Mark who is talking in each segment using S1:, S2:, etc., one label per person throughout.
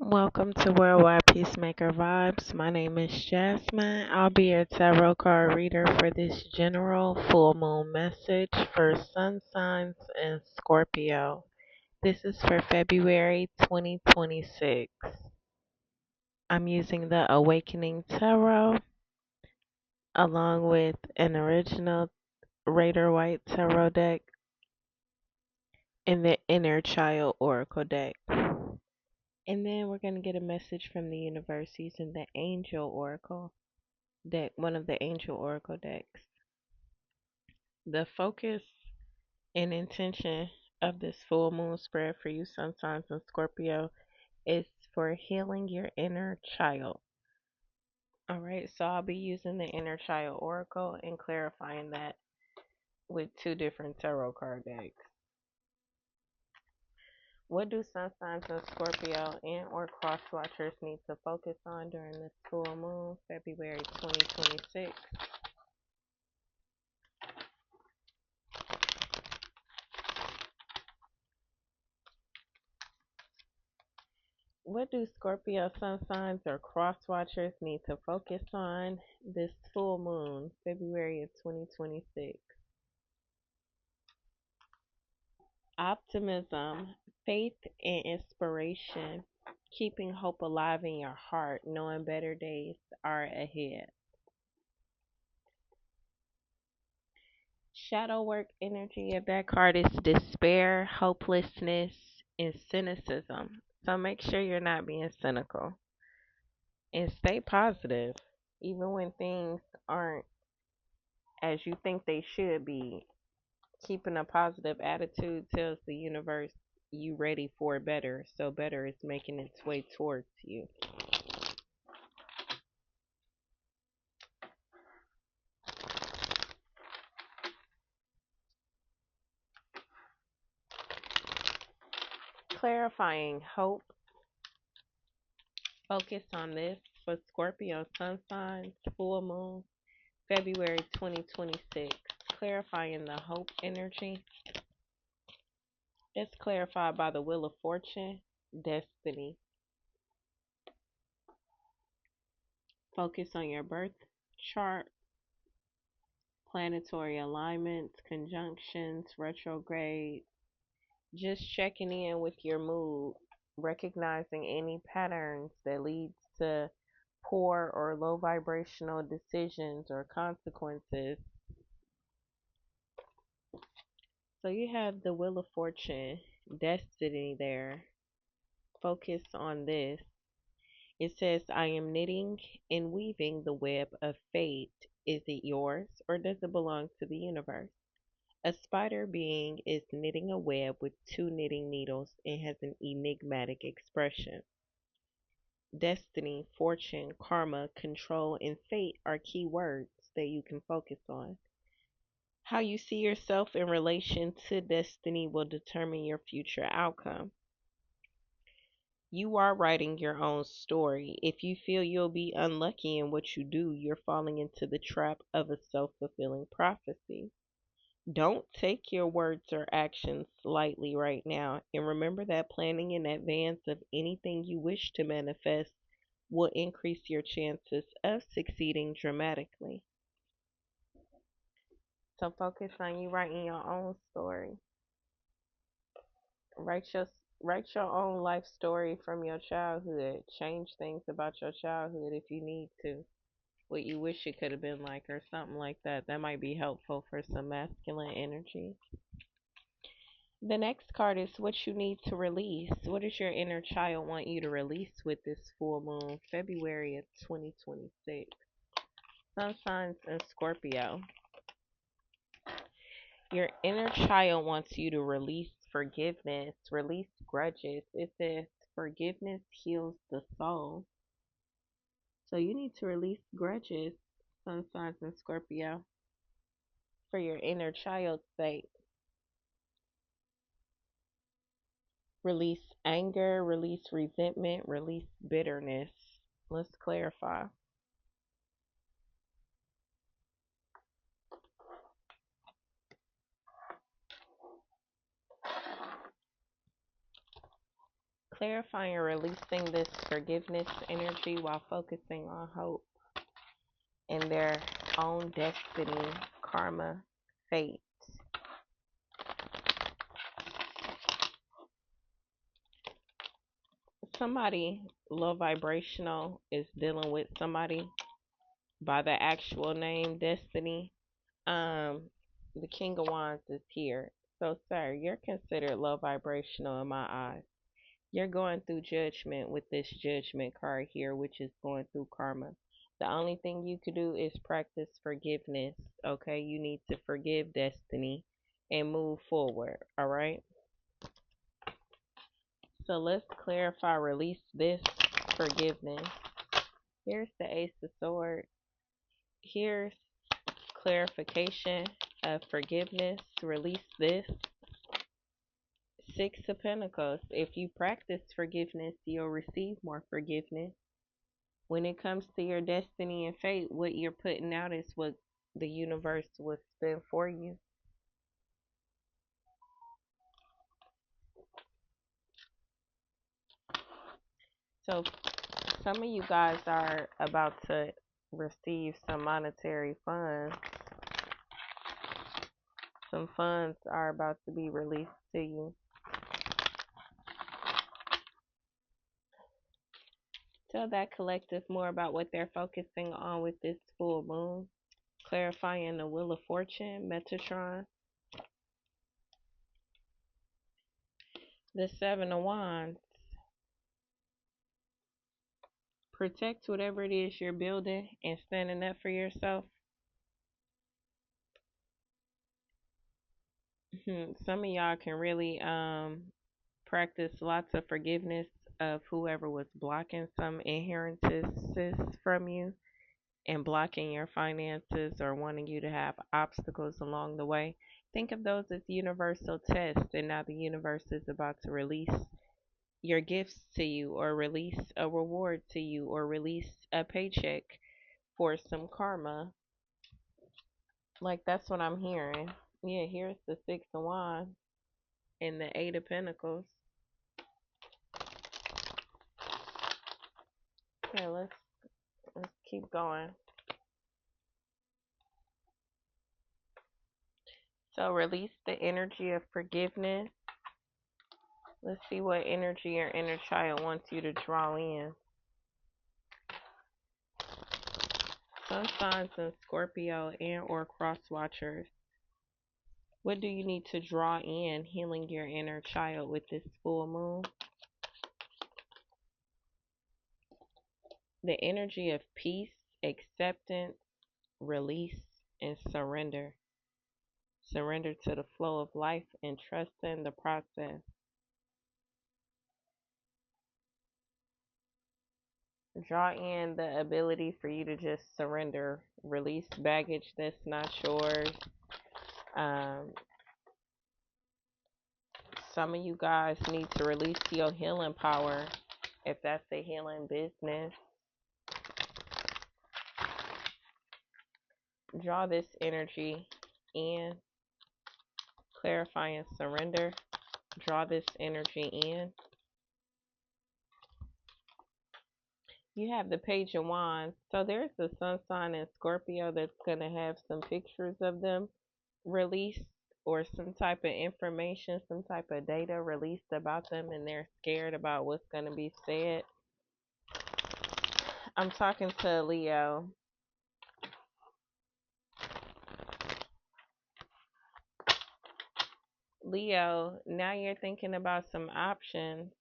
S1: Welcome to Worldwide Peacemaker Vibes. My name is Jasmine. I'll be your tarot card reader for this general full moon message for sun signs and Scorpio. This is for February 2026. I'm using the Awakening Tarot along with an original Raider White Tarot deck and the Inner Child Oracle deck. And then we're going to get a message from the universe using the Angel Oracle deck, one of the Angel Oracle decks. The focus and intention of this full moon spread for you, Sun signs and Scorpio, is for healing your inner child. All right, so I'll be using the Inner Child Oracle and clarifying that with two different tarot card decks. What do Sun signs and Scorpio and or cross watchers need to focus on during this full moon, February 2026? What do Scorpio sun signs or cross watchers need to focus on this full moon, February of 2026? Optimism, faith, and inspiration. Keeping hope alive in your heart, knowing better days are ahead. Shadow work energy of that card is despair, hopelessness, and cynicism. So make sure you're not being cynical and stay positive, even when things aren't as you think they should be. Keeping a positive attitude tells the universe you ready for better, so better is making its way towards you. Clarifying hope. Focus on this for Scorpio sun signs, full moon, February 2026. Clarifying the hope energy. It's clarified by the Wheel of Fortune, destiny. Focus on your birth chart, planetary alignments, conjunctions, retrograde. Just checking in with your mood, recognizing any patterns that leads to poor or low vibrational decisions or consequences. So you have the Wheel of Fortune, destiny there. Focus on this. It says, I am knitting and weaving the web of fate. Is it yours or does it belong to the universe? A spider being is knitting a web with two knitting needles and has an enigmatic expression. Destiny, fortune, karma, control, and fate are key words that you can focus on. How you see yourself in relation to destiny will determine your future outcome. You are writing your own story. If you feel you'll be unlucky in what you do, you're falling into the trap of a self fulfilling prophecy. Don't take your words or actions lightly right now, and remember that planning in advance of anything you wish to manifest will increase your chances of succeeding dramatically. So focus on you writing your own story. Write your write your own life story from your childhood. Change things about your childhood if you need to. What you wish it could have been like or something like that. That might be helpful for some masculine energy. The next card is what you need to release. What does your inner child want you to release with this full moon, February of 2026? Sun signs and Scorpio. Your inner child wants you to release forgiveness, release grudges. It says forgiveness heals the soul. So you need to release grudges, Sun signs and Scorpio, for your inner child's sake. Release anger, release resentment, release bitterness. Let's clarify. Clarifying and releasing this forgiveness energy while focusing on hope and their own destiny, karma, fate. Somebody low vibrational is dealing with somebody by the actual name Destiny. Um, the King of Wands is here. So, sir, you're considered low vibrational in my eyes. You're going through judgment with this judgment card here, which is going through karma. The only thing you can do is practice forgiveness. Okay, you need to forgive Destiny and move forward. All right. So let's clarify, release this forgiveness. Here's the Ace of Swords. Here's clarification of forgiveness. Release this. Six of Pentacles. If you practice forgiveness, you'll receive more forgiveness. When it comes to your destiny and fate, what you're putting out is what the universe will spend for you. So some of you guys are about to receive some monetary funds. Some funds are about to be released to you. Tell that collective more about what they're focusing on with this full moon. Clarifying the Wheel of Fortune, Metatron. The Seven of Wands. Protect whatever it is you're building and standing up for yourself. Some of y'all can really practice lots of forgiveness of whoever was blocking some inheritances from you and blocking your finances or wanting you to have obstacles along the way. Think of those as universal tests, and now the universe is about to release your gifts to you, or release a reward to you, or release a paycheck for some karma. Like, that's what I'm hearing. Yeah, here's the Six of Wands and the Eight of Pentacles. Okay, let's keep going. So release the energy of forgiveness. Let's see what energy your inner child wants you to draw in. Sun signs and Scorpio and or cross watchers. What do you need to draw in healing your inner child with this full moon? The energy of peace, acceptance, release, and surrender. Surrender to the flow of life and trust in the process. Draw in the ability for you to just surrender, release baggage that's not yours. Um, some of you guys need to release your healing power if that's a healing business. Draw this energy in, clarify and surrender. Draw this energy in. You have the Page of Wands. So there's the Sun sign in Scorpio that's going to have some pictures of them released, or some type of information, some type of data released about them, and they're scared about what's going to be said. I'm talking to Leo. Leo, now you're thinking about some options.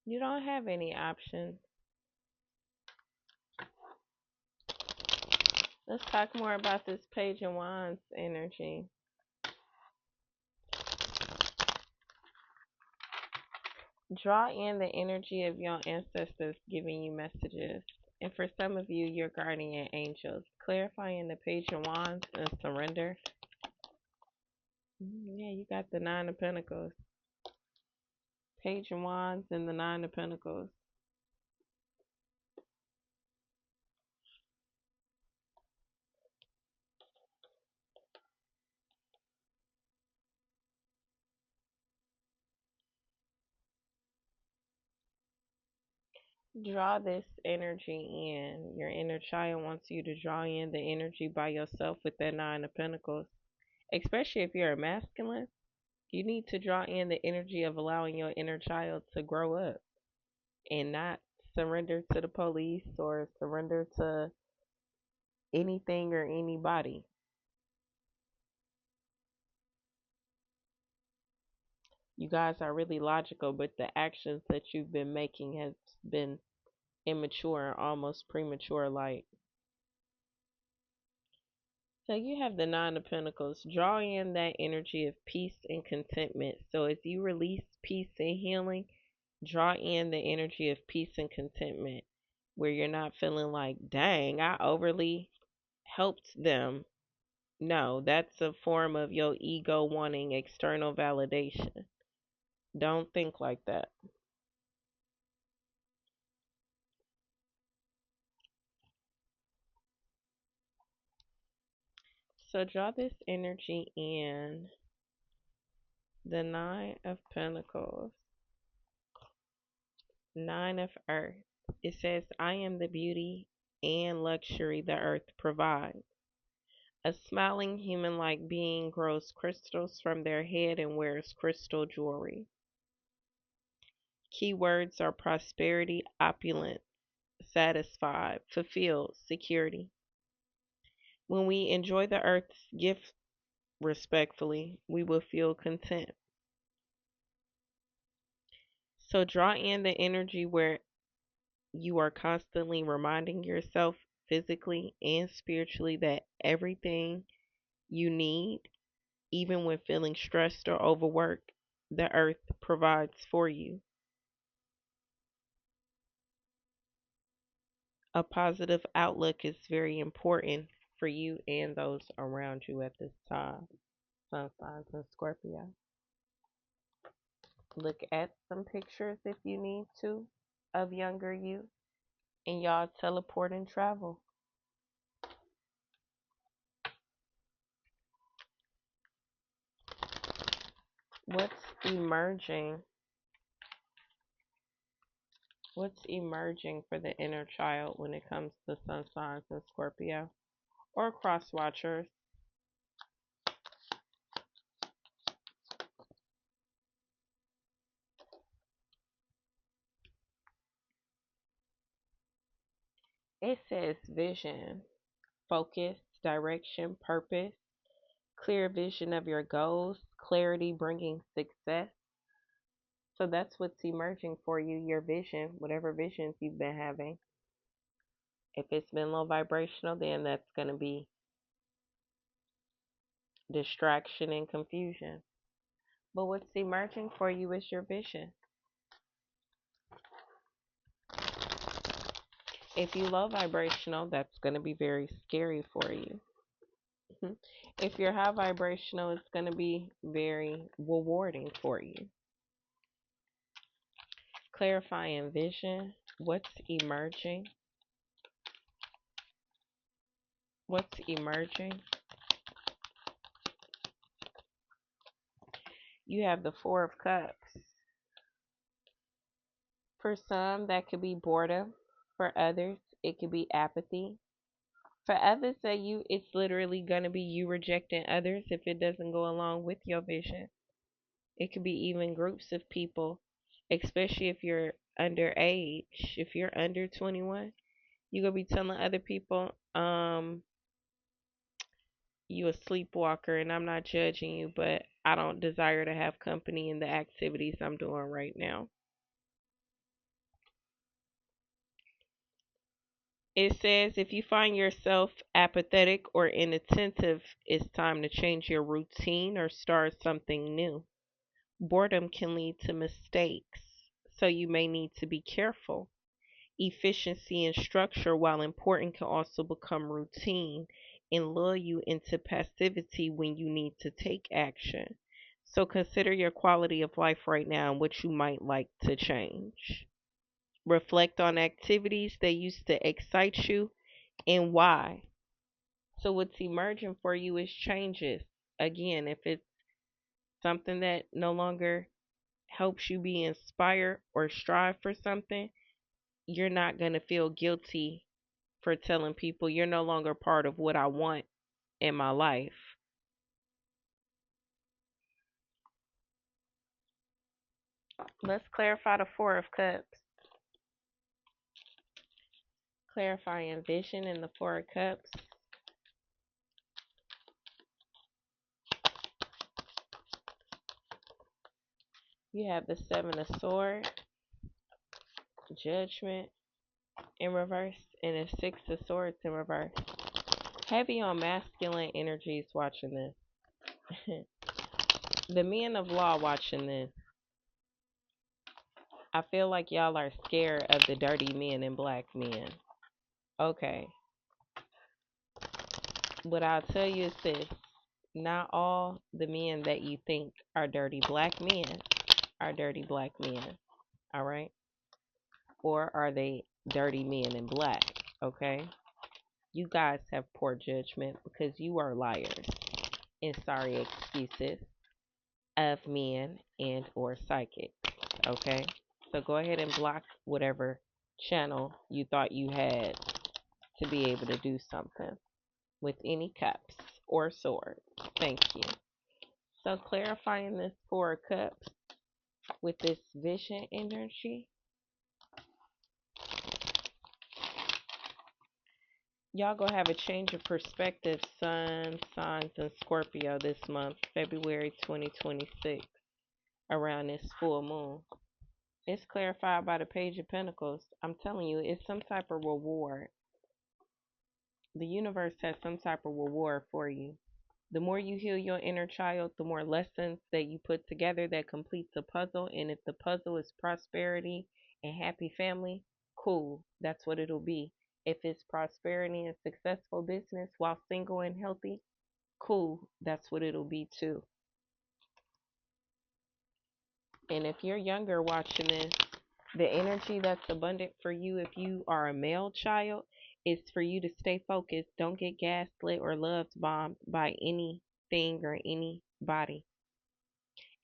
S1: You don't have any options. Let's talk more about this Page of Wands energy. Draw in the energy of your ancestors giving you messages. And for some of you, your guardian angels. Clarifying the Page of Wands and surrender. Yeah, you got the Nine of Pentacles. Page of Wands and the Nine of Pentacles. Draw this energy in. Your inner child wants you to draw in the energy by yourself with that Nine of Pentacles. Especially if you're a masculine, you need to draw in the energy of allowing your inner child to grow up and not surrender to the police or surrender to anything or anybody. You guys are really logical, but the actions that you've been making has been immature and almost premature like. So you have the Nine of Pentacles. Draw in that energy of peace and contentment. So as you release peace and healing, draw in the energy of peace and contentment where you're not feeling like, dang, I overly helped them. No, that's a form of your ego wanting external validation. Don't think like that. So draw this energy in. The Nine of Pentacles. Nine of Earth. It says, I am the beauty and luxury the earth provides. A smiling human like being grows crystals from their head and wears crystal jewelry. Keywords are prosperity, opulence, satisfied, fulfilled, security. When we enjoy the earth's gift respectfully, we will feel content. So draw in the energy where you are constantly reminding yourself physically and spiritually that everything you need, even when feeling stressed or overworked, the earth provides for you. A positive outlook is very important for you and those around you at this time. Sun signs and Scorpio. Look at some pictures if you need to of younger you and y'all teleport and travel. What's emerging? What's emerging for the inner child when it comes to sun signs and Scorpio or cross watchers? It says vision, focus, direction, purpose, clear vision of your goals, clarity bringing success. So that's what's emerging for you, your vision, whatever visions you've been having. If it's been low vibrational, then that's going to be distraction and confusion. But what's emerging for you is your vision. If you low vibrational, that's going to be very scary for you. If you're high vibrational, it's going to be very rewarding for you. Clarifying vision. What's emerging? What's emerging? You have the Four of Cups. For some, that could be boredom. For others, it could be apathy. For others, it's literally gonna be you rejecting others if it doesn't go along with your vision. It could be even groups of people, especially if you're underage. If you're under 21, you're gonna be telling other people, you a sleepwalker, and I'm not judging you, but I don't desire to have company in the activities I'm doing right now. It says if you find yourself apathetic or inattentive, it's time to change your routine or start something new. Boredom can lead to mistakes, so you may need to be careful. Efficiency and structure, while important, can also become routine and lure you into passivity when you need to take action. So consider your quality of life right now and what you might like to change. Reflect on activities that used to excite you and why. So what's emerging for you is changes. Again, if it's something that no longer helps you be inspired or strive for something, you're not going to feel guilty for telling people you're no longer part of what I want in my life. Let's clarify the Four of Cups. Clarifying vision in the Four of Cups. You have the Seven of Swords, Judgment in reverse, and the Six of Swords in reverse. Heavy on masculine energies watching this. The men of law watching this. I feel like y'all are scared of the dirty men and black men. Okay. What I'll tell you is this. Not all the men that you think are dirty black men are dirty black men. Alright? Or are they dirty men in black? Okay? You guys have poor judgment because you are liars and sorry excuses of men and or psychics. Okay? So go ahead and block whatever channel you thought you had to be able to do something with any cups or swords. Thank you. So clarifying this Four of Cups with this vision energy. Y'all gonna have a change of perspective, Sun, Signs, and Scorpio this month, February 2026, around this full moon. It's clarified by the Page of Pentacles. I'm telling you, it's some type of reward. The universe has some type of reward for you. The more you heal your inner child, the more lessons that you put together that completes a puzzle. And if the puzzle is prosperity and happy family, cool, that's what it'll be. If it's prosperity and successful business while single and healthy, cool, that's what it'll be too. And if you're younger watching this, the energy that's abundant for you if you are a male child is for you to stay focused. Don't get gaslit or love bombed by anything or anybody.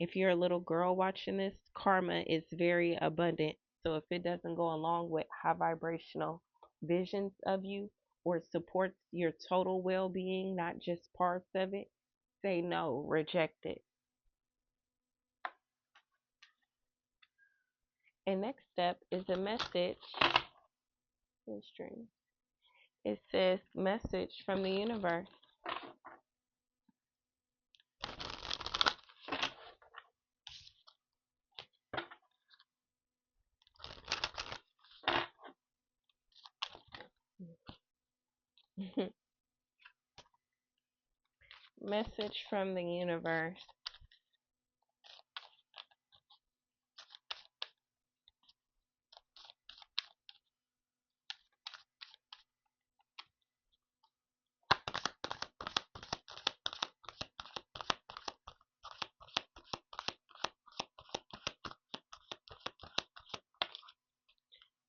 S1: If you're a little girl watching this, karma is very abundant. So if it doesn't go along with high vibrational visions of you or supports your total well being, not just parts of it, say no, reject it. And next step is a message. It says message from the universe. Message from the universe.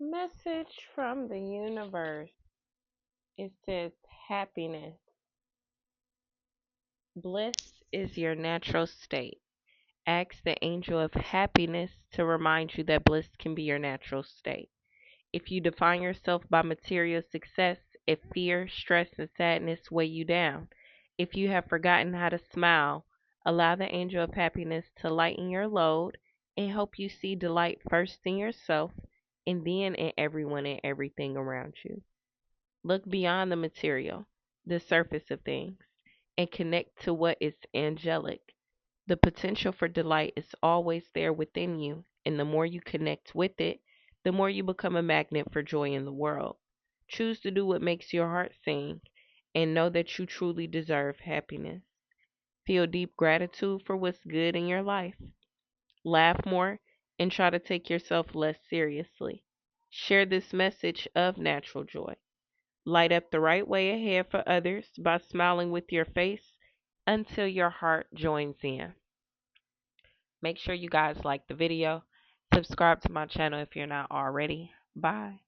S1: Message from the universe. It says happiness. Bliss is your natural state. Ask the angel of happiness to remind you that bliss can be your natural state. If you define yourself by material success, if fear, stress, and sadness weigh you down, if you have forgotten how to smile, allow the angel of happiness to lighten your load and help you see delight first in yourself and then in everyone and everything around you. Look beyond the material, the surface of things, and connect to what is angelic. The potential for delight is always there within you, and the more you connect with it, the more you become a magnet for joy in the world. Choose to do what makes your heart sing, and know that you truly deserve happiness. Feel deep gratitude for what's good in your life. Laugh more and try to take yourself less seriously. Share this message of natural joy. Light up the right way ahead for others by smiling with your face until your heart joins in. Make sure you guys like the video. Subscribe to my channel if you're not already. Bye.